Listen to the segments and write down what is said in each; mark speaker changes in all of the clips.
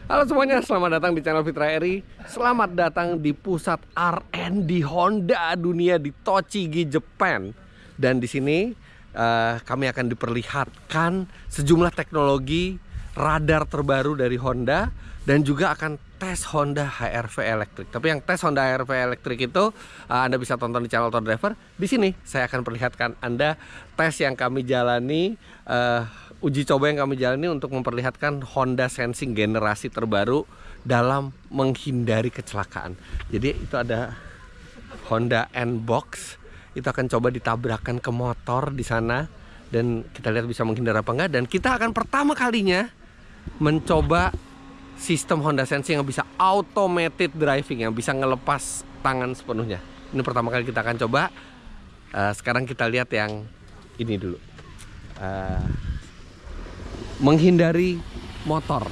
Speaker 1: Halo semuanya, selamat datang di channel Fitra Eri. Selamat datang di pusat R&D Honda dunia di Tochigi, Jepang. Dan di sini kami akan diperlihatkan sejumlah teknologi radar terbaru dari Honda dan juga akan tes Honda HR-V elektrik. Tapi yang tes Honda HR-V elektrik itu Anda bisa tonton di channel Auto Driver. Di sini saya akan perlihatkan Anda tes yang kami jalani, uji coba yang kami jalani untuk memperlihatkan Honda Sensing generasi terbaru dalam menghindari kecelakaan. Jadi itu ada Honda N-Box, itu akan coba ditabrakkan ke motor di sana dan kita lihat bisa menghindar apa enggak. Dan kita akan pertama kalinya mencoba sistem Honda Sensing yang bisa automated driving, yang bisa ngelepas tangan sepenuhnya. Ini pertama kali kita akan coba. Sekarang kita lihat yang ini dulu. Menghindari motor.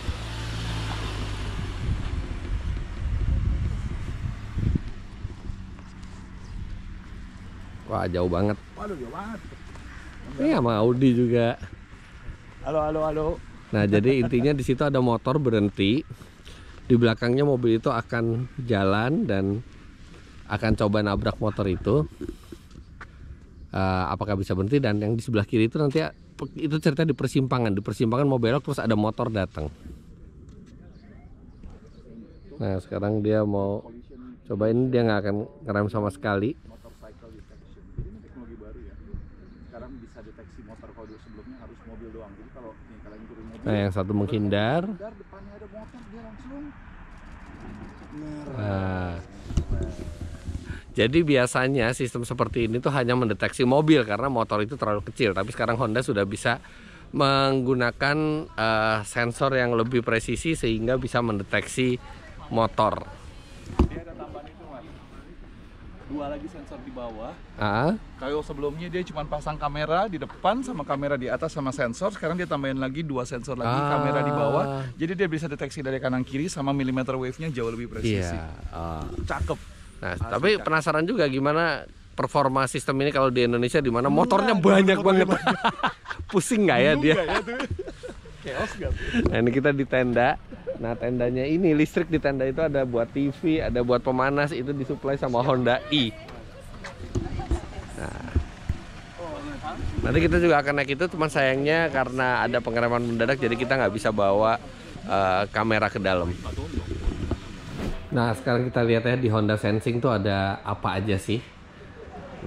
Speaker 1: Wah, jauh banget.
Speaker 2: Waduh, jauh banget.
Speaker 1: Ini sama Audi juga.
Speaker 2: Halo.
Speaker 1: Nah, jadi intinya di situ ada motor berhenti. Di belakangnya mobil itu akan jalan dan akan coba nabrak motor itu. Apakah bisa berhenti, dan yang di sebelah kiri itu nanti itu cerita di persimpangan mau belok terus ada motor datang. Nah, sekarang dia mau cobain, dia nggak akan ngerem sama sekali.
Speaker 2: Motorcycle detection. Jadi ini teknologi baru ya. Sekarang bisa deteksi motor. Kalau dulu sebelumnya harus mobil doang. Jadi kalau nih kalian turun mobil.
Speaker 1: Nah, yang satu menghindar.
Speaker 2: Depannya ada motor, dia langsung.
Speaker 1: Jadi biasanya sistem seperti ini tuh hanya mendeteksi mobil karena motor itu terlalu kecil. Tapi sekarang Honda sudah bisa menggunakan sensor yang lebih presisi sehingga bisa mendeteksi motor.
Speaker 2: Dia ada tambahan itu, Mas. Dua lagi sensor di bawah. Kalau sebelumnya dia cuma pasang kamera di depan sama kamera di atas sama sensor. Sekarang dia tambahin lagi dua sensor lagi, kamera di bawah. Jadi dia bisa deteksi dari kanan kiri sama millimeter wave-nya jauh lebih presisi.
Speaker 1: Iya.
Speaker 2: Cakep.
Speaker 1: Nah, tapi penasaran juga gimana performa sistem ini kalau di Indonesia, di mana motornya banyak banget. Pusing nggak ya dia?
Speaker 2: Chaos gak?
Speaker 1: Nah, ini kita di tenda. Nah, tendanya ini listrik di tenda itu ada buat TV, ada buat pemanas, itu disuplai sama Honda i. Nah, nanti kita juga akan naik itu, cuman sayangnya karena ada pengereman mendadak jadi kita nggak bisa bawa kamera ke dalam. Nah, sekarang kita lihat ya di Honda Sensing tuh ada apa aja sih.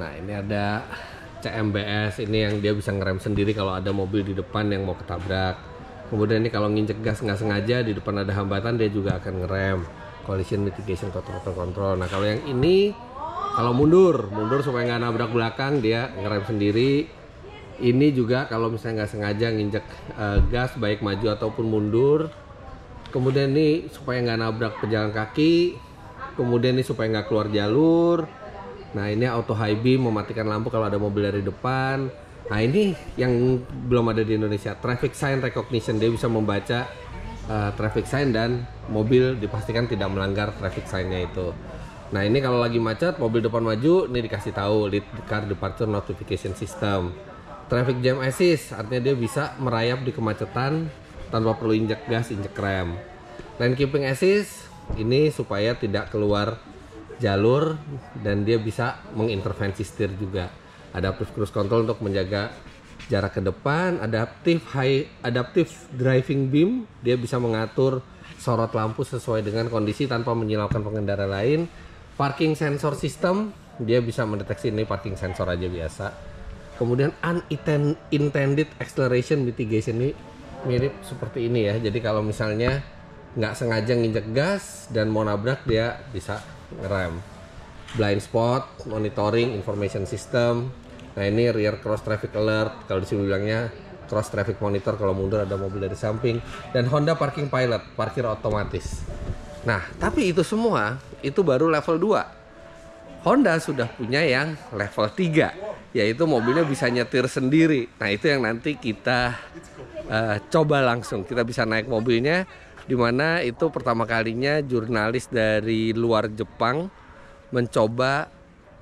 Speaker 1: Nah, ini ada CMBS, ini yang dia bisa ngerem sendiri kalau ada mobil di depan yang mau ketabrak. Kemudian ini kalau nginjek gas nggak sengaja di depan ada hambatan, dia juga akan ngerem. Collision mitigation control. Nah, kalau yang ini kalau mundur supaya nggak nabrak belakang, dia ngerem sendiri. Ini juga kalau misalnya nggak sengaja nginjek gas baik maju ataupun mundur. Kemudian ini supaya nggak nabrak pejalan kaki. Kemudian ini supaya nggak keluar jalur. Nah, ini auto high beam, mematikan lampu kalau ada mobil dari depan. Nah, ini yang belum ada di Indonesia, traffic sign recognition. Dia bisa membaca traffic sign dan mobil dipastikan tidak melanggar traffic sign-nya itu. Nah, ini kalau lagi macet, mobil depan maju, ini dikasih tahu lead car departure notification system. Traffic jam assist, artinya dia bisa merayap di kemacetan tanpa perlu injek gas, injek rem. Lane keeping assist, ini supaya tidak keluar jalur dan dia bisa mengintervensi setir juga. Adaptive cruise control untuk menjaga jarak ke depan. Adaptive driving beam, dia bisa mengatur sorot lampu sesuai dengan kondisi tanpa menyilaukan pengendara lain. Parking sensor system, dia bisa mendeteksi ini parking sensor aja biasa. Kemudian unintended acceleration mitigation, ini mirip seperti ini ya. Jadi kalau misalnya nggak sengaja nginjek gas dan mau nabrak, dia bisa ngerem. Blind spot monitoring information system. Nah, ini rear cross traffic alert, kalau di sini bilangnya cross traffic monitor kalau mundur ada mobil dari samping. Dan Honda parking pilot, parkir otomatis. Nah, tapi itu semua itu baru level 2. Honda sudah punya yang level 3, yaitu mobilnya bisa nyetir sendiri. Nah, itu yang nanti kita coba langsung. Kita bisa naik mobilnya, dimana itu pertama kalinya jurnalis dari luar Jepang mencoba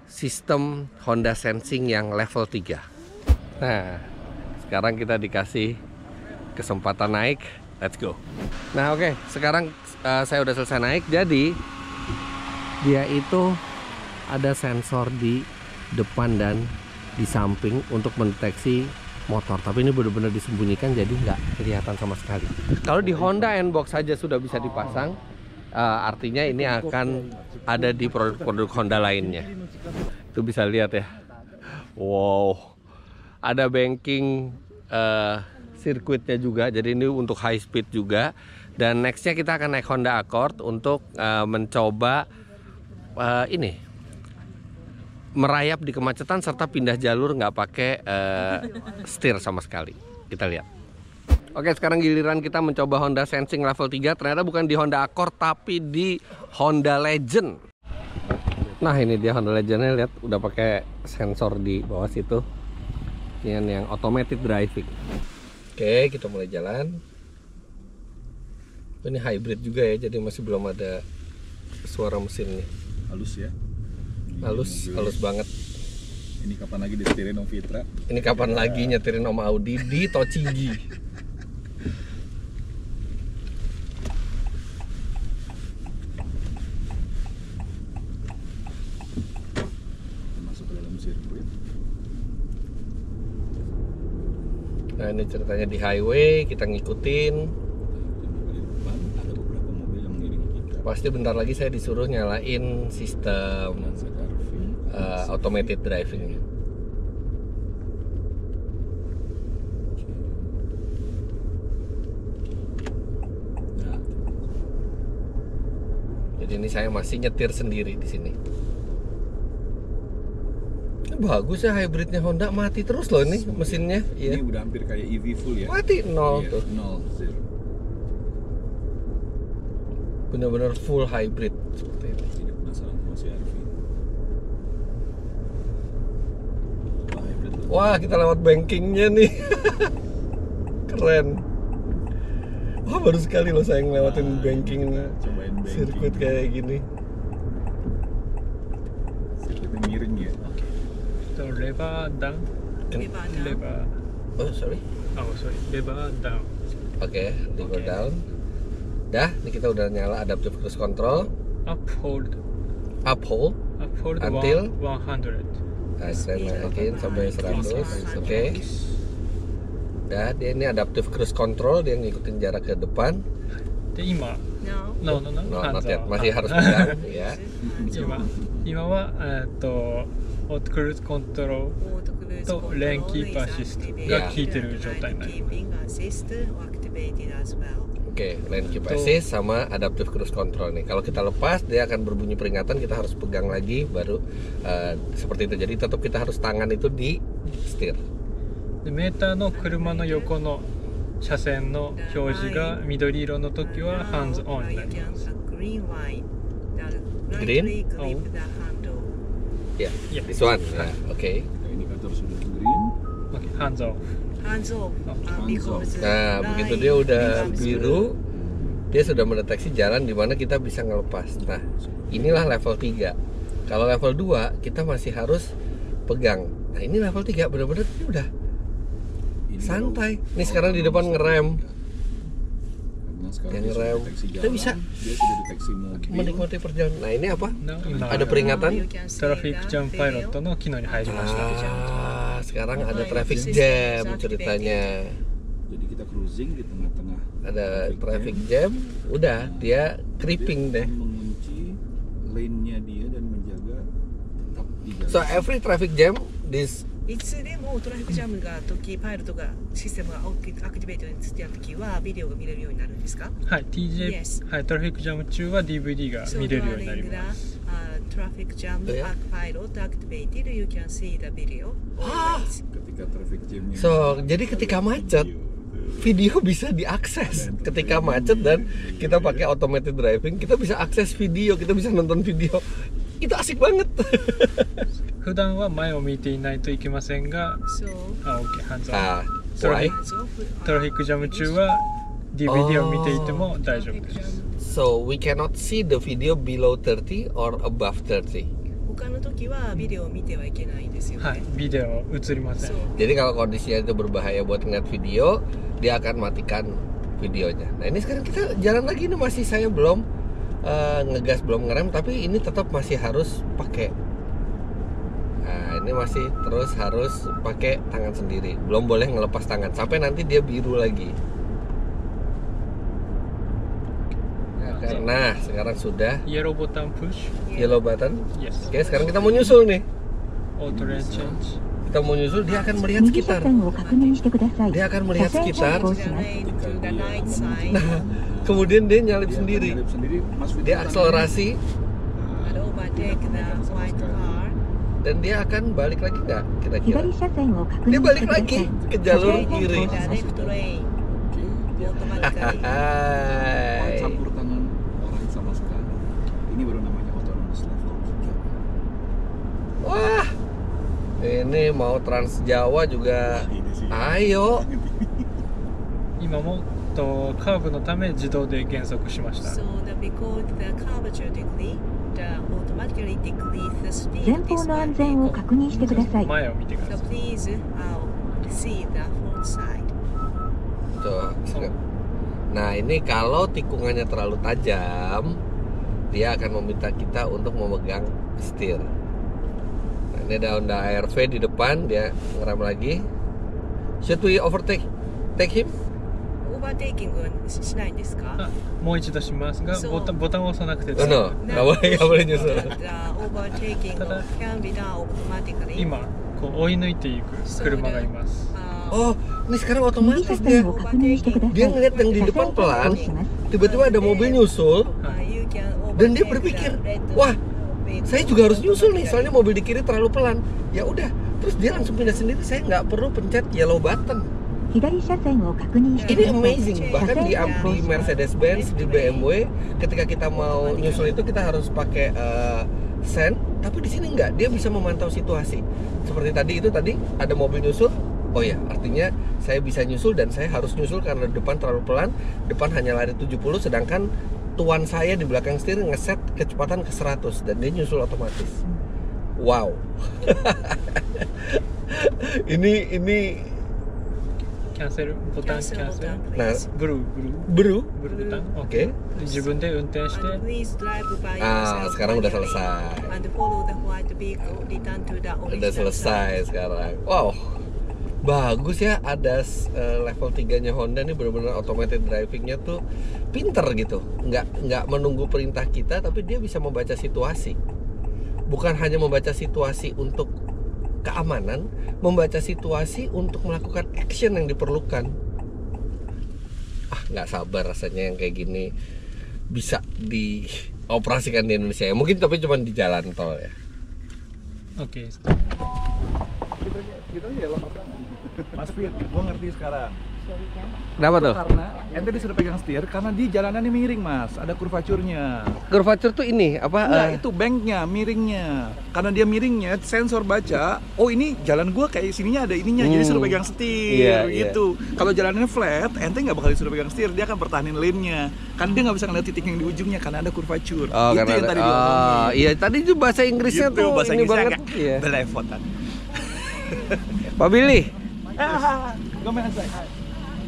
Speaker 1: sistem Honda Sensing yang level 3. Nah, sekarang kita dikasih kesempatan naik. Let's go. Nah oke, sekarang saya udah selesai naik. Jadi dia itu ada sensor di depan dan di samping untuk mendeteksi motor. Tapi ini benar-benar disembunyikan, jadi nggak kelihatan sama sekali. Kalau di Honda N-Box saja sudah bisa dipasang, artinya ini akan ada di produk-produk Honda lainnya. Itu bisa lihat ya. Wow, ada banking sirkuitnya juga. Jadi ini untuk high speed juga. Dan nextnya kita akan naik Honda Accord untuk mencoba merayap di kemacetan serta pindah jalur nggak pakai setir sama sekali. Kita lihat. Oke, sekarang giliran kita mencoba Honda Sensing level 3. Ternyata bukan di Honda Accord tapi di Honda Legend. Nah ini dia Honda Legendnya, lihat udah pakai sensor di bawah situ. Ini yang automated driving. Oke, kita mulai jalan. Ini hybrid juga ya, jadi masih belum ada suara mesinnya.
Speaker 2: Halus ya.
Speaker 1: Halus banget.
Speaker 2: Ini kapan lagi disetirin Om Fitra?
Speaker 1: Ini kapan lagi nyetirin Om Audi di Tochigi.
Speaker 2: Masuk ke dalam sirkuit.
Speaker 1: Nah ini ceritanya di highway, kita ngikutin.
Speaker 2: Di depan ada beberapa mobil yang mengiringi kita.
Speaker 1: Pasti bentar lagi saya disuruh nyalain sistem automated driving. Jadi ini saya masih nyetir sendiri di sini. Bagus ya hybridnya Honda, mati terus loh ini mesinnya.
Speaker 2: Ini udah hampir kayak EV full ya.
Speaker 1: Mati nol tuh.
Speaker 2: 0, 0.
Speaker 1: Bener-bener full hybrid seperti ini.
Speaker 2: Tidak penasaran sama si Arfi.
Speaker 1: Wah, kita lewat bankingnya nih. Keren. Wah, baru sekali loh saya ngelewatin banking sirkuit kayak gini.
Speaker 2: Sirkuitnya miring ya.
Speaker 3: Lever down. Lever.
Speaker 1: Oh, sorry.
Speaker 3: Lever down.
Speaker 1: Oke, lever down. Dah, ini kita udah nyala adaptive cruise control.
Speaker 3: Uphold
Speaker 1: until
Speaker 3: 100.
Speaker 1: Nah, saya naikin sampai 100. Oke. Dah, dia ini adaptive cruise control, dia ngikutin jarak ke depan.
Speaker 3: No,
Speaker 1: not yet. Masih harus pegang ya.
Speaker 3: 今はオートクルーズコントロールとレーンキーパーアシストが効いてる状態になります。
Speaker 1: Oke, lane keep assist sama adaptive cruise control nih. Kalau kita lepas, dia akan berbunyi peringatan. Kita harus pegang lagi, baru seperti itu. Jadi tetap kita harus tangan itu di setir.
Speaker 3: でメーターの車の横の車線の表示が緑色の時はハンズオンになります。
Speaker 1: Green? Ya, this one. Nah, oke.
Speaker 2: Indikator sudah green.
Speaker 3: Oke, hands off.
Speaker 1: Nah, begitu dia udah biru, dia sudah mendeteksi jalan di mana kita bisa ngelepas. Nah, inilah level 3. Kalau level 2, kita masih harus pegang. Nah, ini level 3 benar-benar ini udah santai. Ini sekarang di depan ngerem. Yang ngerem. Kita bisa menikmati perjalanan. Nah, ini apa? Ada peringatan.
Speaker 3: Traffic Jam Pilot の機能に入りました。
Speaker 1: Sekarang ada traffic jam ceritanya.
Speaker 2: Jadi kita cruising di tengah-tengah.
Speaker 1: Ada traffic jam, udah dia creeping deh.
Speaker 2: Mengunci lane-nya dia dan menjaga tetap di jalan.
Speaker 1: So every traffic jam this
Speaker 4: いつでもトラフィックジャムが時パイロットがシステムがアクティベートについてやるときはビデオが見れるようになるんですか？
Speaker 3: はい、TJ、はい、トラフィックジャム中は DVD が見れるようになります。
Speaker 4: トラフィックジャムパイロットアクティベート you can see the video always.
Speaker 2: Ketika traffic jam-nya.
Speaker 1: So, jadi ketika macet video bisa diakses. Ketika macet dan kita pakai automated driving, kita bisa akses video, kita bisa nonton video. Itu asik banget.
Speaker 3: 普段は前を見ていないといけませんが、OK、ハンズオフ。トラフィックジャム中は DVD を見ていても大丈夫です。
Speaker 1: So we cannot see the video below 30 or above 30.
Speaker 4: 他の時はビデオを見てはいけないんですよね。
Speaker 3: はい、ビデオ映りません。
Speaker 1: Jadi kalau kondisinya itu berbahaya buat ngeliat video, dia akan matikan videonya. Nah ini sekarang kita jalan lagi, ini masih saya belum ngegas, belum ngerem, tapi ini tetap masih harus pakai. Nah ini masih terus harus pakai tangan sendiri, belum boleh ngelepas tangan sampai nanti dia biru lagi. Nah sekarang sudah
Speaker 3: Yellow button push.
Speaker 1: yellow button.
Speaker 3: Yes.
Speaker 1: Oke, sekarang kita mau nyusul nih.
Speaker 3: Auto lane change.
Speaker 1: Kita mau nyusul, dia akan melihat sekitar. Dia akan melihat sekitar. Nah, kemudian dia nyalip sendiri. Dia akselerasi. Dan dia akan balik lagi nggak kira-kira? Dia balik lagi ke jalur kiri. Hai.
Speaker 2: Campur tangan orang sama sekali. Ini baru namanya autonomous level 3.
Speaker 1: Wah, ini mau Trans Jawa juga. Ayo.
Speaker 3: 今もカーブのため自動で減速しました。
Speaker 4: So because the curvature decrease, the automatically decrease the speed.
Speaker 5: 前方の安全を確認してください。
Speaker 3: 前を見てく
Speaker 4: So
Speaker 3: ださい。
Speaker 4: please see the front side.
Speaker 1: Tuh. Nah ini kalau tikungannya terlalu tajam, dia akan meminta kita untuk memegang setir. Nah, ini ada Honda AR-V di depan, dia ngerem lagi. Should we overtake him?
Speaker 4: Overtaking しないんですか？
Speaker 3: あ、もう一度しますが、
Speaker 4: そう
Speaker 3: ボタンを押さなくて
Speaker 1: Oh, no, nggak boleh nyusul.
Speaker 4: The overtaking can be done automatically.
Speaker 3: 今こう追い抜いていく車がいます。
Speaker 1: Oh, ini sekarang
Speaker 5: 右
Speaker 1: otomatis
Speaker 5: 車
Speaker 1: dia.
Speaker 5: 線を確認してください。
Speaker 1: Dia ngeliat yang di depan pelan, tiba-tiba ada mobil nyusul, dan dia berpikir, wah, saya juga harus nyusul nih, soalnya mobil di kiri terlalu pelan. Ya udah, terus dia langsung pindah sendiri. Saya nggak perlu pencet yellow button.
Speaker 5: 左車線を確認して
Speaker 1: Ini
Speaker 5: ください。
Speaker 1: amazing. Bahkan di Mercedes-Benz, di BMW, ketika kita mau nyusul itu kita harus pakai sen, tapi di sini nggak. Dia bisa memantau situasi. Seperti tadi ada mobil nyusul. Oh ya, artinya saya bisa nyusul dan saya harus nyusul karena depan terlalu pelan. Depan hanya lari 70, sedangkan tuan saya di belakang setir ngeset kecepatan ke 100 dan dia nyusul otomatis. Wow. ini
Speaker 3: キャンセルボタンキャンセル。
Speaker 1: nah
Speaker 3: ブルー
Speaker 1: bro.
Speaker 3: ボタン。
Speaker 1: Oke.
Speaker 3: 自分で運転して。
Speaker 4: Please drive by
Speaker 1: Ah,
Speaker 4: yourself
Speaker 1: sekarang udah
Speaker 4: manually
Speaker 1: selesai.
Speaker 4: and follow the white vehicle return to the original
Speaker 1: Udah selesai sekarang. Wow. Bagus ya, ada level 3-nya Honda nih, benar-benar automated driving-nya tuh pinter gitu. Nggak menunggu perintah kita, tapi dia bisa membaca situasi. Bukan hanya membaca situasi untuk keamanan, membaca situasi untuk melakukan action yang diperlukan. Nggak sabar rasanya yang kayak gini bisa dioperasikan di Indonesia. Mungkin tapi cuma di jalan tol ya.
Speaker 3: Oke.
Speaker 2: Kita ya lompat tangan. Mas Fit, gua ngerti sekarang.
Speaker 1: Kenapa tuh?
Speaker 2: Karena ente disuruh pegang setir karena di jalanannya miring, Mas. Ada kurvaturnya.
Speaker 1: Curvature tuh ini apa?
Speaker 2: Nah, itu banknya, miringnya. Karena dia miringnya, sensor baca, oh ini jalan gua kayak sininya ada ininya, jadi suruh pegang setir,
Speaker 1: Iya,
Speaker 2: gitu. Kalau jalannya flat, ente nggak bakal disuruh pegang setir, dia akan pertahanin lane-nya. Kan dia nggak bisa ngeliat titik yang di ujungnya karena ada kurvatur.
Speaker 1: Oh,
Speaker 2: itu
Speaker 1: karena
Speaker 2: yang tadi
Speaker 1: ada,
Speaker 2: diomongin.
Speaker 1: iya tadi itu bahasa Inggrisnya
Speaker 2: Gitu,
Speaker 1: tuh
Speaker 2: bahasa
Speaker 1: ini
Speaker 2: Inggrisnya
Speaker 1: banget.
Speaker 2: agak
Speaker 1: Iya.
Speaker 2: belepotan.
Speaker 1: Pak Billy,
Speaker 2: Gomesai.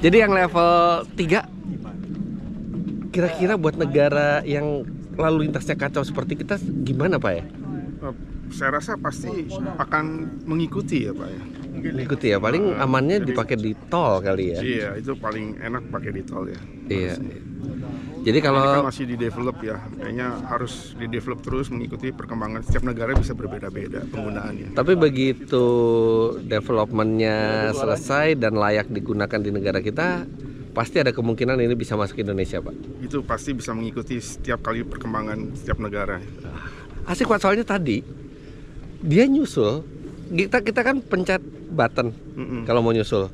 Speaker 1: jadi yang level 3 kira-kira buat negara yang lalu lintasnya kacau seperti kita gimana Pak ya?
Speaker 6: Saya rasa pasti akan mengikuti ya Pak ya.
Speaker 1: Ikuti ya, paling amannya dipakai di tol kali ya.
Speaker 6: Iya, itu paling enak pakai di tol ya.
Speaker 1: Iya. Jadi
Speaker 6: Ini kan
Speaker 1: kalau
Speaker 6: masih di develop ya, kayaknya harus di develop terus mengikuti perkembangan. Setiap negara bisa berbeda-beda penggunaannya.
Speaker 1: tapi begitu developmentnya selesai dan layak digunakan di negara kita, pasti ada kemungkinan ini bisa masuk Indonesia Pak.
Speaker 6: Itu pasti bisa mengikuti setiap kali perkembangan setiap negara.
Speaker 1: Asik Pak, soalnya tadi dia nyusul, kita kan pencet button kalau mau nyusul.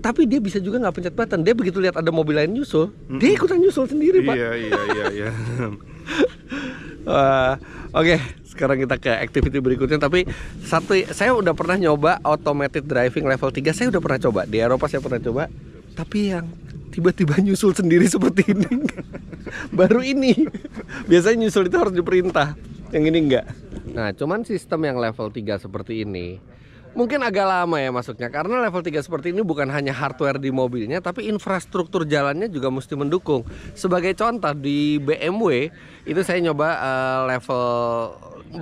Speaker 1: Tapi dia bisa juga nggak pencet button. Dia begitu lihat ada mobil lain nyusul, dia ikutan nyusul sendiri Pak.
Speaker 6: Iya.
Speaker 1: Oke, sekarang kita ke activity berikutnya. Tapi saya udah pernah nyoba automated driving level 3. Saya udah pernah coba di Eropa, saya pernah coba. Tapi yang tiba-tiba nyusul sendiri seperti ini baru ini. Biasanya nyusul itu harus diperintah, yang ini enggak. Nah, cuman sistem yang level 3 seperti ini Mungkin agak lama ya masuknya, karena level 3 seperti ini bukan hanya hardware di mobilnya, tapi infrastruktur jalannya juga mesti mendukung. Sebagai contoh di BMW itu saya nyoba level,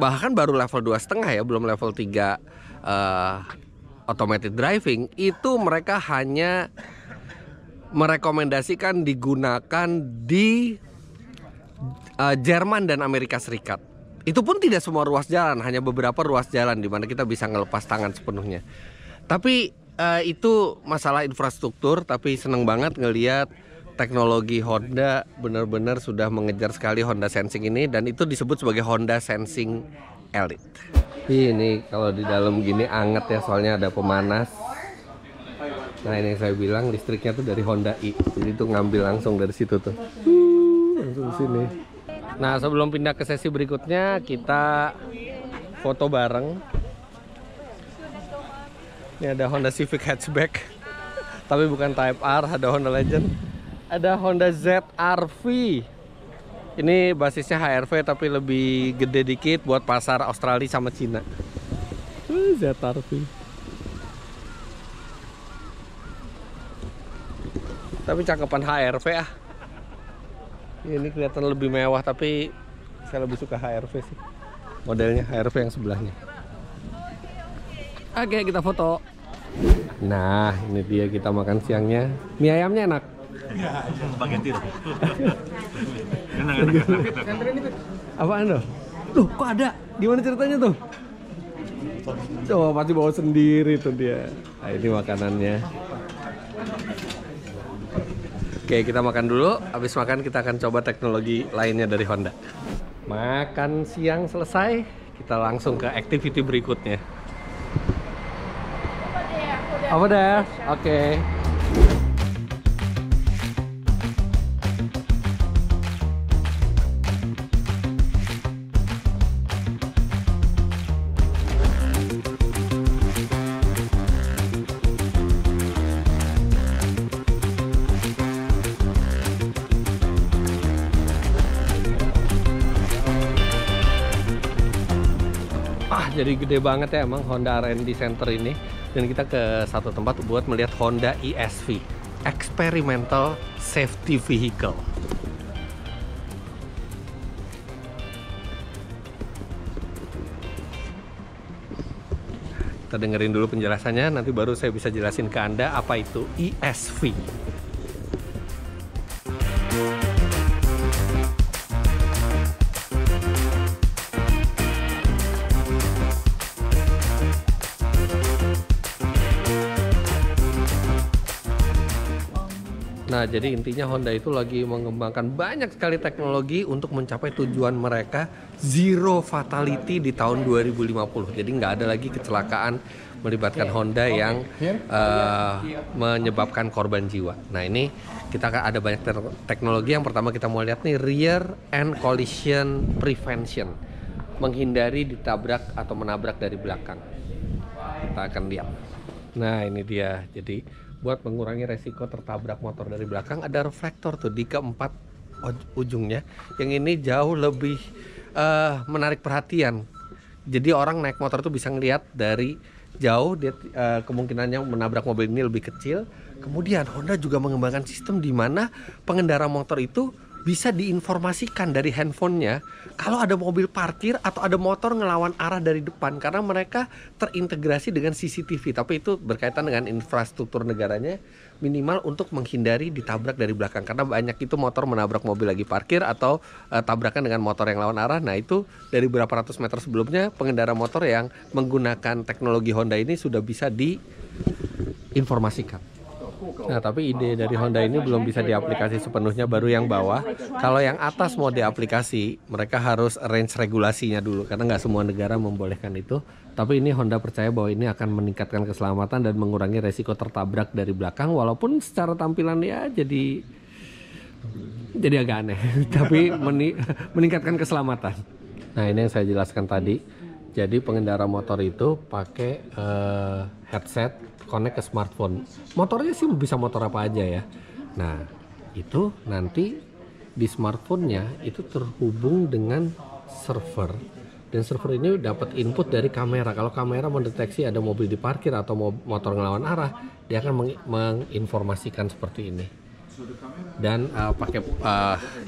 Speaker 1: bahkan baru level 2,5 ya, belum level 3 automated driving. Itu mereka hanya merekomendasikan digunakan di Jerman dan Amerika Serikat. Itu pun tidak semua ruas jalan, hanya beberapa ruas jalan di mana kita bisa ngelepas tangan sepenuhnya. Tapi itu masalah infrastruktur, tapi seneng banget ngelihat teknologi Honda benar-benar sudah mengejar sekali Honda Sensing ini, dan itu disebut sebagai Honda Sensing Elite. Ini kalau di dalam gini anget ya, soalnya ada pemanas. Nah ini yang saya bilang listriknya tuh dari Honda i, jadi tuh ngambil langsung dari situ tuh, langsung sini. Nah sebelum pindah ke sesi berikutnya kita foto bareng. Ini ada Honda Civic hatchback, tapi bukan Type R, ada Honda Legend. Ada Honda ZR-V. Ini basisnya HR-V tapi lebih gede dikit buat pasar Australia sama Cina. ZR-V. Tapi cakepan HR-V ah. Ini kelihatan lebih mewah, tapi saya lebih suka HR-V sih. Modelnya HR-V yang sebelahnya. Oke, kita foto. Nah, ini dia kita makan siangnya. Mie ayamnya enak.
Speaker 7: Spaghetti.
Speaker 1: Apaan tuh? Tuh, kok ada? Gimana ceritanya tuh? Coba pasti bawa sendiri tuh dia. Nah, ini makanannya. Oke, kita makan dulu. Habis makan kita akan coba teknologi lainnya dari Honda. Makan siang selesai, kita langsung ke activity berikutnya. Over there. Oke. Jadi gede banget ya emang Honda R&D Center ini. Dan kita ke satu tempat buat melihat Honda ESV, Experimental Safety Vehicle. Kita dengerin dulu penjelasannya, nanti baru saya bisa jelasin ke Anda apa itu ESV. Nah, jadi intinya Honda itu lagi mengembangkan banyak sekali teknologi untuk mencapai tujuan mereka zero fatality di tahun 2050. Jadi nggak ada lagi kecelakaan melibatkan Honda yang menyebabkan korban jiwa. Nah, ini kita akan ada banyak teknologi. Yang pertama kita mau lihat nih, rear end collision prevention, menghindari ditabrak atau menabrak dari belakang. Kita akan lihat. Nah, ini dia. Jadi buat mengurangi resiko tertabrak motor dari belakang, ada reflektor tuh di keempat ujungnya. Yang ini jauh lebih menarik perhatian. Jadi orang naik motor tuh bisa ngelihat dari jauh, dia kemungkinannya menabrak mobil ini lebih kecil. Kemudian Honda juga mengembangkan sistem di mana pengendara motor itu bisa diinformasikan dari handphonenya kalau ada mobil parkir atau ada motor ngelawan arah dari depan, karena mereka terintegrasi dengan CCTV. Tapi itu berkaitan dengan infrastruktur negaranya, minimal untuk menghindari ditabrak dari belakang, karena banyak itu motor menabrak mobil lagi parkir atau tabrakan dengan motor yang lawan arah. Nah, itu dari berapa ratus meter sebelumnya pengendara motor yang menggunakan teknologi Honda ini sudah bisa diinformasikan. Nah, tapi ide dari Honda ini belum bisa diaplikasi sepenuhnya, baru yang bawah. Kalau yang atas mau diaplikasi, mereka harus range regulasinya dulu, karena nggak semua negara membolehkan itu. Tapi ini Honda percaya bahwa ini akan meningkatkan keselamatan dan mengurangi resiko tertabrak dari belakang, walaupun secara tampilan ya jadi agak aneh, tapi meningkatkan keselamatan. Nah, ini yang saya jelaskan tadi. Jadi pengendara motor itu pakai headset, connect ke smartphone. Motornya sih bisa motor apa aja ya. Nah, itu nanti di smartphone-nya itu terhubung dengan server Dan server ini dapat input dari kamera. Kalau kamera mendeteksi ada mobil di parkir atau motor ngelawan arah, dia akan menginformasikan seperti ini. Dan pakai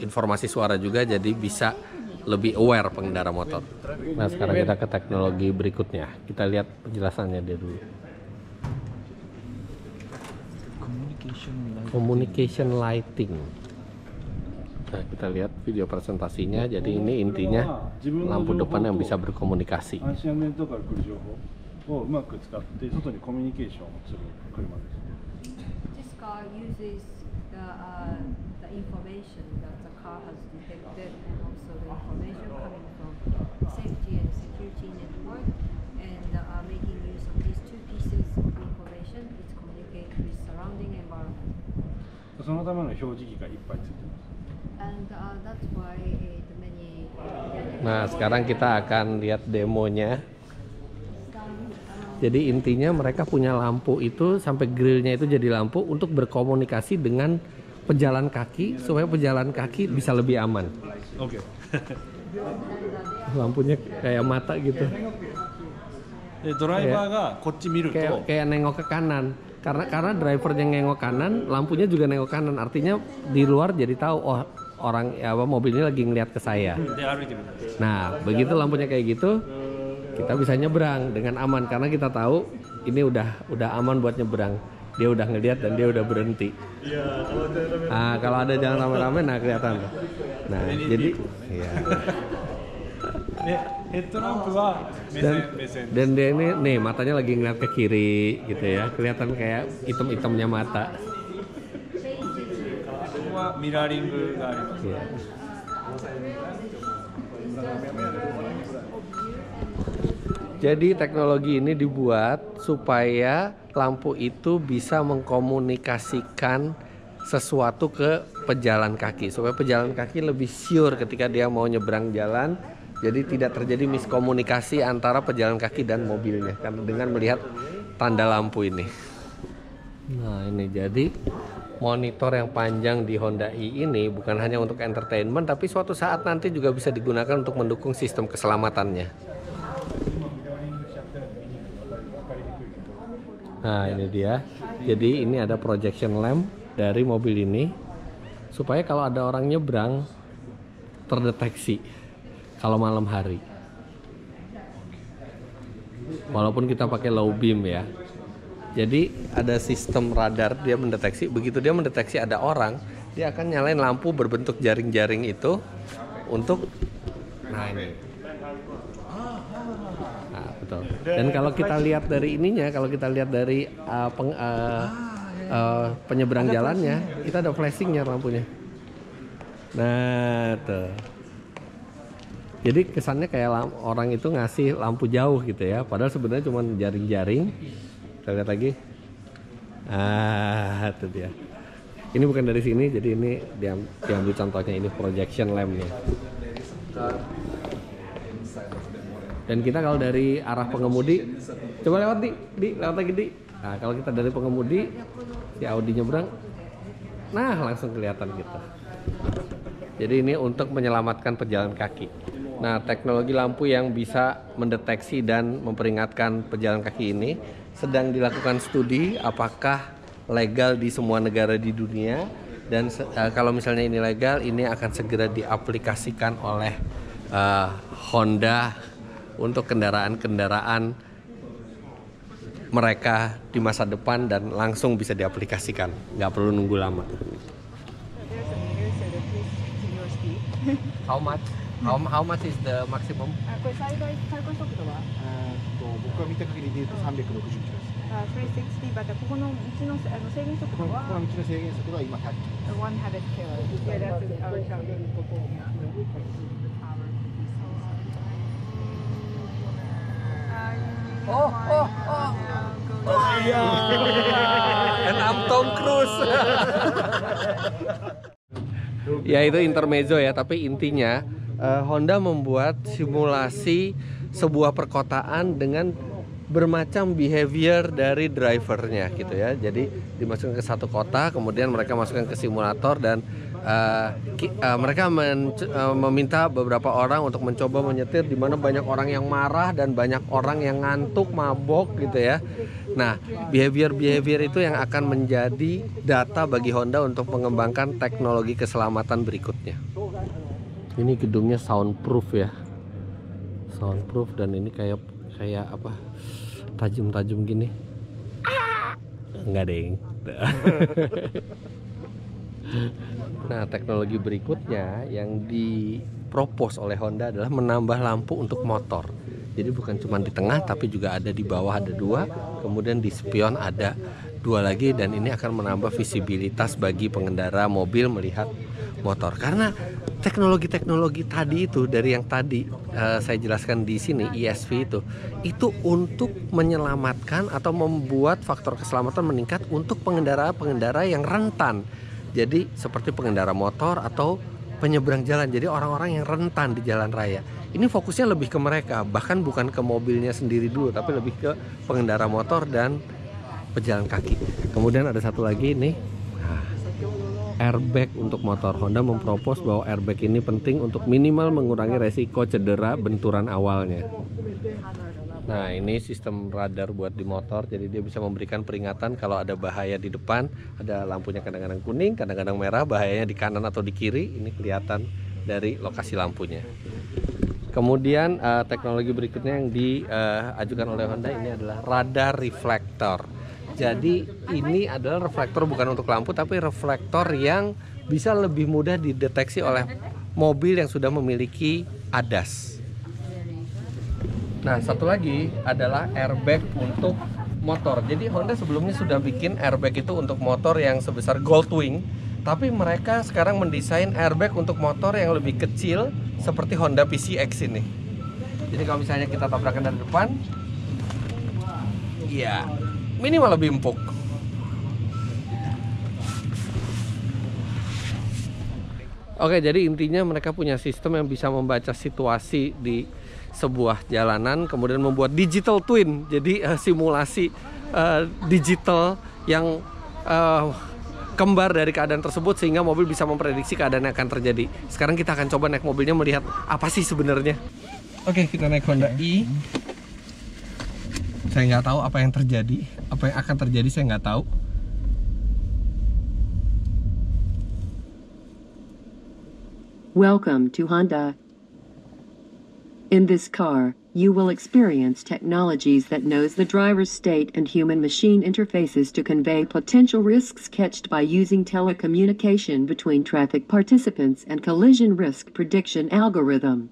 Speaker 1: informasi suara juga, jadi bisa lebih aware pengendara motor. Nah, sekarang kita ke teknologi berikutnya. Kita lihat penjelasannya dia dulu. Communication lighting. Nah, kita lihat video presentasinya. Jadi ini intinya lampu depan yang bisa berkomunikasi.
Speaker 7: This car uses the information that the car has detected and also the information coming from safety and security network, and making use of these two pieces of information, it communicates with surrounding environment.
Speaker 3: そのための表示器がいっぱいついてます。
Speaker 7: And that's why the many.
Speaker 1: Nah, sekarang kita akan lihat demonya. Jadi intinya mereka punya lampu itu sampai grillnya itu jadi lampu untuk berkomunikasi dengan pejalan kaki supaya pejalan kaki bisa lebih aman.
Speaker 3: Oke.
Speaker 1: Lampunya kayak mata gitu. Kayak nengok ke kanan. Karena drivernya nengok kanan, lampunya juga nengok kanan. Artinya di luar jadi tahu, oh orang mobil ini lagi ngeliat ke saya. Nah, begitu lampunya kayak gitu, kita bisa nyebrang dengan aman karena kita tahu ini udah aman buat nyebrang. Dia udah ngeliat dan dia udah berhenti. Nah, kalau ada jalan rame-rame, nah kelihatan. Nah, jadi ya. Dan dia ini nih matanya lagi ngeliat ke kiri gitu ya, kelihatan kayak hitam-hitamnya mata. Ya. Jadi teknologi ini dibuat supaya lampu itu bisa mengkomunikasikan sesuatu ke pejalan kaki, supaya pejalan kaki lebih sure ketika dia mau nyebrang jalan. Jadi tidak terjadi miskomunikasi antara pejalan kaki dan mobilnya karena dengan melihat tanda lampu ini. Nah, ini jadi monitor yang panjang di Honda i ini bukan hanya untuk entertainment, tapi suatu saat nanti juga bisa digunakan untuk mendukung sistem keselamatannya. Nah, ini dia. Jadi ini ada projection lamp dari mobil ini supaya kalau ada orang nyebrang terdeteksi kalau malam hari. Walaupun kita pakai low beam ya. Jadi ada sistem radar, dia mendeteksi, begitu dia mendeteksi ada orang, dia akan nyalain lampu berbentuk jaring-jaring itu untuk ini. Nah, betul. Dan kalau kita lihat dari ininya, kalau kita lihat dari penyeberang jalannya, itu ada flashingnya lampunya. Nah, tuh. Jadi kesannya kayak orang itu ngasih lampu jauh gitu ya, padahal sebenarnya cuma jaring-jaring. Kita lihat lagi. Itu dia. Ini bukan dari sini, jadi ini diambil contohnya, ini projection lamp-nya. Dan kita kalau dari arah pengemudi, coba lewat lewat lagi di. Nah, kalau kita dari pengemudi, si Audi nyebrang, nah langsung kelihatan gitu. Jadi ini untuk menyelamatkan pejalan kaki. Nah, teknologi lampu yang bisa mendeteksi dan memperingatkan pejalan kaki ini sedang dilakukan studi apakah legal di semua negara di dunia, dan kalau misalnya ini legal, ini akan segera diaplikasikan oleh Honda untuk kendaraan-kendaraan mereka di masa depan dan langsung bisa diaplikasikan, nggak perlu nunggu lama. How much is the maximum?
Speaker 8: これ最大速度は
Speaker 6: 僕が見た限りで言うと360キロです。
Speaker 8: 360 but ここの道の制限速度は
Speaker 6: この道の制限速度は今100キロ。
Speaker 8: 100 km. Yeah, that's our target.
Speaker 1: And I'm Tom Cruise. Ya, itu intermezzo ya, tapi intinya Honda membuat simulasi sebuah perkotaan dengan bermacam behavior dari drivernya gitu ya. Jadi dimasukkan ke satu kota, kemudian mereka masukkan ke simulator dan mereka meminta beberapa orang untuk mencoba menyetir di mana banyak orang yang marah dan banyak orang yang ngantuk, mabok gitu ya. Nah, behavior itu yang akan menjadi data bagi Honda untuk mengembangkan teknologi keselamatan berikutnya. Ini gedungnya soundproof ya, soundproof, dan ini kayak apa, tajam-tajam gini. Enggak deng. Nah, teknologi berikutnya yang dipropos oleh Honda adalah menambah lampu untuk motor. Jadi bukan cuma di tengah, tapi juga ada di bawah, ada 2, kemudian di spion ada 2 lagi, dan ini akan menambah visibilitas bagi pengendara mobil melihat motor. Karena teknologi tadi itu, dari yang tadi saya jelaskan di sini, ESV itu untuk menyelamatkan atau membuat faktor keselamatan meningkat untuk pengendara yang rentan. Jadi seperti pengendara motor atau penyeberang jalan. Jadi orang-orang yang rentan di jalan raya. Ini fokusnya lebih ke mereka, bahkan bukan ke mobilnya sendiri dulu, tapi lebih ke pengendara motor dan pejalan kaki. Kemudian ada satu lagi nih, airbag untuk motor. Honda mempropos bahwa airbag ini penting untuk minimal mengurangi resiko cedera benturan awalnya. Nah, ini sistem radar buat di motor, jadi dia bisa memberikan peringatan kalau ada bahaya di depan. Ada lampunya kadang-kadang kuning, kadang-kadang merah, bahayanya di kanan atau di kiri. Ini kelihatan dari lokasi lampunya. Kemudian teknologi berikutnya yang diajukan oleh Honda ini adalah radar reflektor. Jadi ini adalah reflektor bukan untuk lampu, tapi reflektor yang bisa lebih mudah dideteksi oleh mobil yang sudah memiliki ADAS. Nah, satu lagi adalah airbag untuk motor. Jadi Honda sebelumnya sudah bikin airbag itu untuk motor yang sebesar Goldwing, tapi mereka sekarang mendesain airbag untuk motor yang lebih kecil seperti Honda PCX ini. Jadi kalau misalnya kita tabrakan dari depan, ya minimal lebih empuk. Oke, jadi intinya mereka punya sistem yang bisa membaca situasi di sebuah jalanan, kemudian membuat digital twin, jadi simulasi digital yang kembar dari keadaan tersebut, sehingga mobil bisa memprediksi keadaan yang akan terjadi. Sekarang kita akan coba naik mobilnya, melihat apa sih sebenarnya. Oke, kita naik Honda i. Saya nggak tahu apa yang terjadi, apa yang akan terjadi saya nggak tahu.
Speaker 9: Welcome to Honda. In this car, you will experience technologies that knows the driver's state and human-machine interfaces to convey potential risks catched by using telecommunication between traffic participants and collision risk prediction algorithm.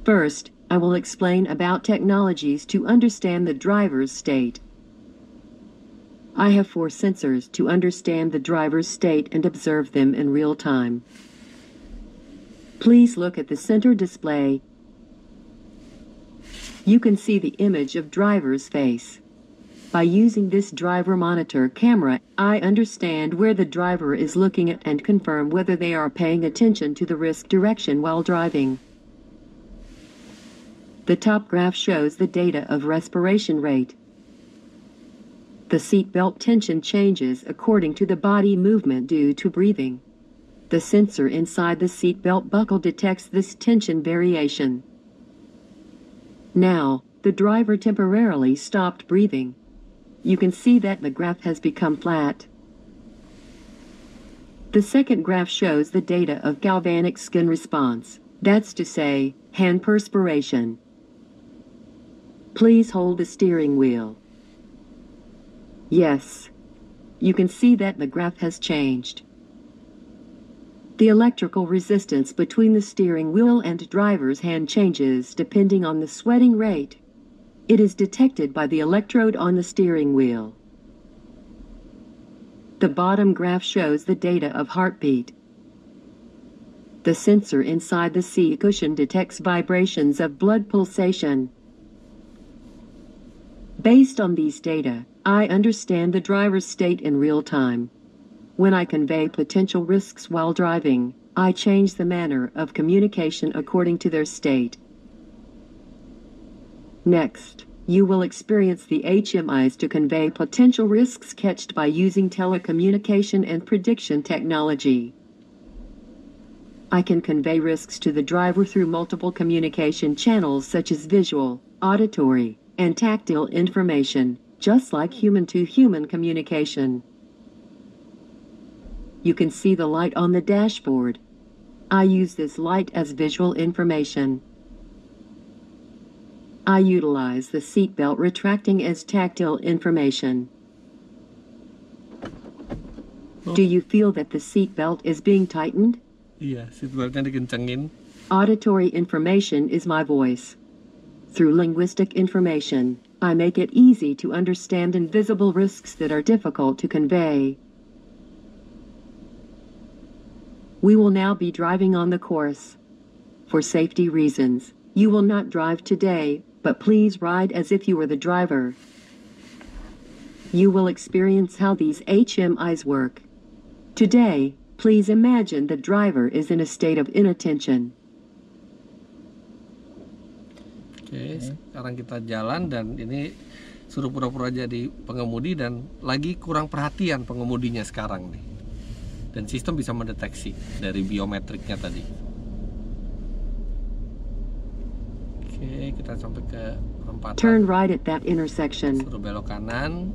Speaker 9: First, I will explain about technologies to understand the driver's state. I have 4 sensors to understand the driver's state and observe them in real time. Please look at the center display. You can see the image of driver's face. By using this driver monitor camera, I understand where the driver is looking at and confirm whether they are paying attention to the risk direction while driving. The top graph shows the data of respiration rate. The seatbelt tension changes according to the body movement due to breathing. The sensor inside the seatbelt buckle detects this tension variation. Now, the driver temporarily stopped breathing. You can see that the graph has become flat. The second graph shows the data of galvanic skin response. That's to say, hand perspiration. Please hold the steering wheel. Yes. You can see that the graph has changed. The electrical resistance between the steering wheel and driver's hand changes depending on the sweating rate. It is detected by the electrode on the steering wheel. The bottom graph shows the data of heartbeat. The sensor inside the seat cushion detects vibrations of blood pulsation. Based on these data, I understand the driver's state in real time. When I convey potential risks while driving, I change the manner of communication according to their state. Next, you will experience the HMIs to convey potential risks catched by using telecommunication and prediction technology. I can convey risks to the driver through multiple communication channels such as visual, auditory, and tactile information, just like human-to-human communication. You can see the light on the dashboard. I use this light as visual information. I utilize the seatbelt retracting as tactile information. Do you feel that the seatbelt is being tightened?
Speaker 1: Iya, seatbeltnya dikencengin.
Speaker 9: Auditory information is my voice. Through linguistic information, I make it easy to understand invisible risks that are difficult to convey. We will now be driving on the course. For safety reasons, you will not drive today, but please ride as if you were the driver. You will experience how these HMIs work. Today, please imagine the driver is in a state of inattention.
Speaker 1: Oke, sekarang kita jalan dan ini suruh pura-pura jadi pengemudi dan lagi kurang perhatian pengemudinya sekarang nih. Dan sistem bisa mendeteksi dari biometriknya tadi. Oke, kita sampai ke perempatan.
Speaker 9: Turn right at that intersection.
Speaker 1: Suruh belok kanan.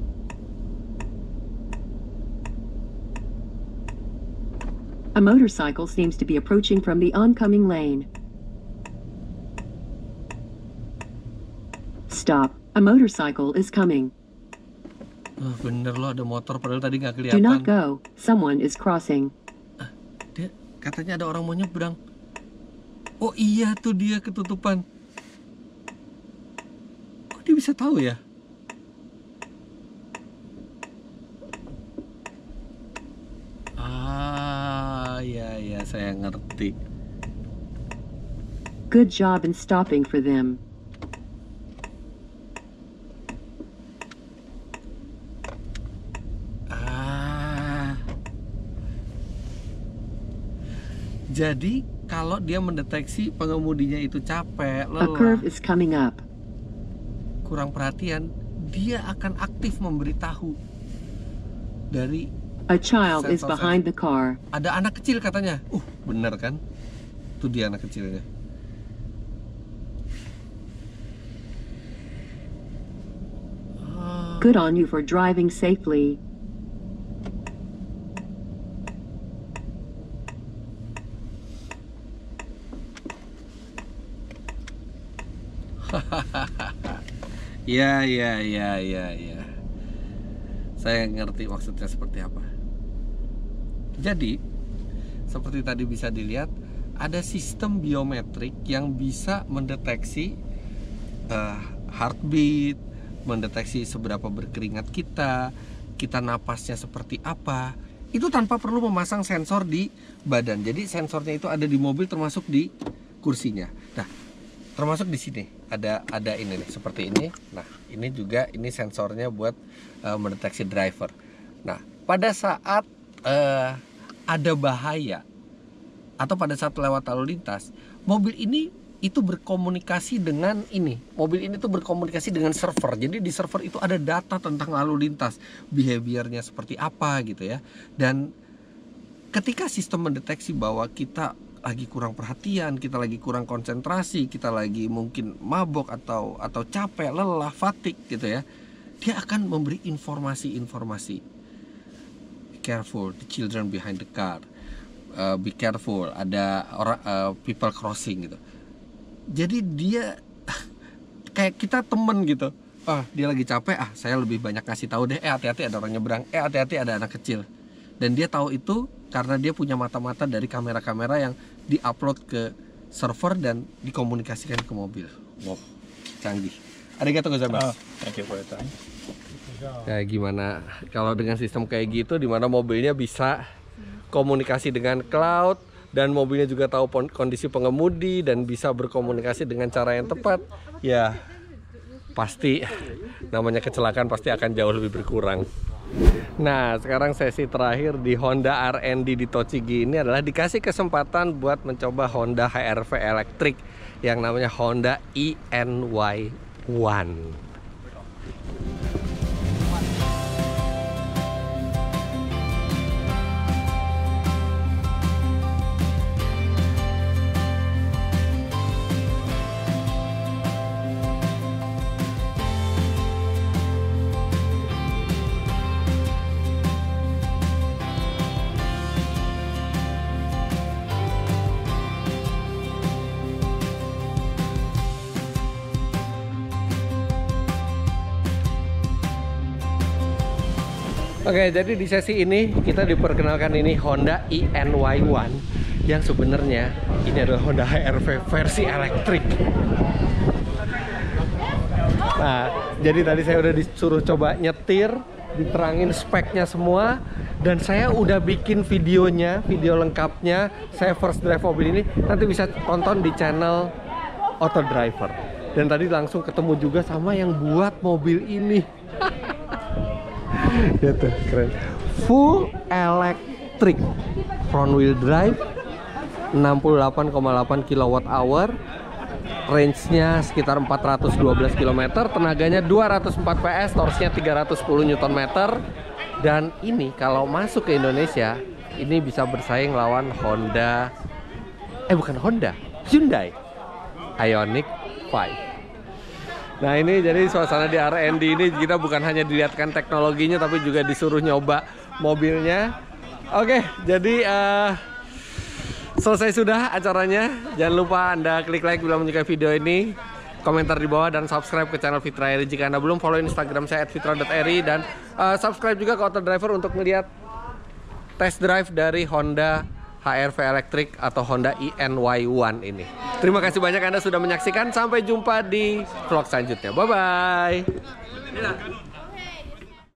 Speaker 9: A motorcycle seems to be approaching from the oncoming lane. Stop. A motorcycle is coming.
Speaker 1: Bener loh, ada motor padahal tadi nggak
Speaker 9: Do
Speaker 1: kelihatan.
Speaker 9: not go. Someone is crossing.
Speaker 1: Dia katanya ada orang mau nyebrang. Oh iya, tuh dia ketutupan. Kok dia bisa tahu ya? Ya, saya ngerti.
Speaker 9: Good job in stopping for them.
Speaker 1: Jadi kalau dia mendeteksi pengemudinya itu capek,
Speaker 9: A curve is coming up.
Speaker 1: kurang perhatian, dia akan aktif memberitahu dari
Speaker 9: A child is behind the car.
Speaker 1: ada anak kecil katanya. Bener kan? Tuh dia anak kecilnya.
Speaker 9: Good on you for driving safely.
Speaker 1: Ya. Saya ngerti maksudnya seperti apa. Jadi, seperti tadi bisa dilihat, ada sistem biometrik yang bisa mendeteksi heartbeat, mendeteksi seberapa berkeringat kita napasnya seperti apa. Itu tanpa perlu memasang sensor di badan. Jadi sensornya itu ada di mobil termasuk di kursinya. Nah, termasuk di sini ada ini nih, seperti ini. Nah, ini juga ini sensornya buat mendeteksi driver. Nah, pada saat ada bahaya atau pada saat lewat lalu lintas, mobil ini itu berkomunikasi dengan ini. Mobil ini tuh berkomunikasi dengan server. Jadi di server itu ada data tentang lalu lintas, behaviornya seperti apa gitu ya. Dan ketika sistem mendeteksi bahwa kita lagi kurang perhatian, kita lagi kurang konsentrasi, kita lagi mungkin mabok atau capek, lelah, fatigue gitu ya, dia akan memberi informasi-informasi. Be careful, the children behind the car. Be careful, ada orang people crossing gitu. Jadi dia kayak kita temen gitu. Dia lagi capek, saya lebih banyak kasih tahu deh, hati-hati ada orang nyebrang, hati-hati ada anak kecil. Dan dia tahu itu karena dia punya mata-mata dari kamera-kamera yang diupload ke server dan dikomunikasikan ke mobil. Wow, canggih. Arigatou gozaimasu.
Speaker 3: Thank you for your time.
Speaker 1: Ya gimana kalau dengan sistem kayak gitu, di mana mobilnya bisa komunikasi dengan cloud dan mobilnya juga tahu kondisi pengemudi dan bisa berkomunikasi dengan cara yang tepat, ya pasti namanya kecelakaan pasti akan jauh lebih berkurang. Nah, sekarang sesi terakhir di Honda R&D di Tochigi ini adalah dikasih kesempatan buat mencoba Honda HR-V elektrik yang namanya Honda ENY1. Oke, jadi di sesi ini kita diperkenalkan ini Honda INY1 yang sebenarnya ini adalah Honda HR-V versi elektrik. Nah, jadi tadi saya udah disuruh coba nyetir, diterangin speknya semua, dan saya udah bikin videonya, video lengkapnya. Saya first drive mobil ini, nanti bisa tonton di channel Auto Driver. Dan tadi langsung ketemu juga sama yang buat mobil ini. Gitu, keren. Full electric, front wheel drive, 68,8 kWh, range-nya sekitar 412 km, tenaganya 204 PS, torsinya 310 Nm. Dan ini kalau masuk ke Indonesia, ini bisa bersaing lawan Honda, Hyundai Ioniq 5. Nah, ini jadi suasana di R&D ini kita bukan hanya dilihatkan teknologinya tapi juga disuruh nyoba mobilnya. Oke, jadi selesai sudah acaranya. Jangan lupa Anda klik like bila menyukai video ini, komentar di bawah, dan subscribe ke channel Fitra Eri jika Anda belum. Follow Instagram saya @fitra.eri, dan subscribe juga ke Auto Driver untuk melihat test drive dari Honda HR-V Electric atau Honda INY1 ini. Terima kasih banyak Anda sudah menyaksikan. Sampai jumpa di vlog selanjutnya. Bye-bye.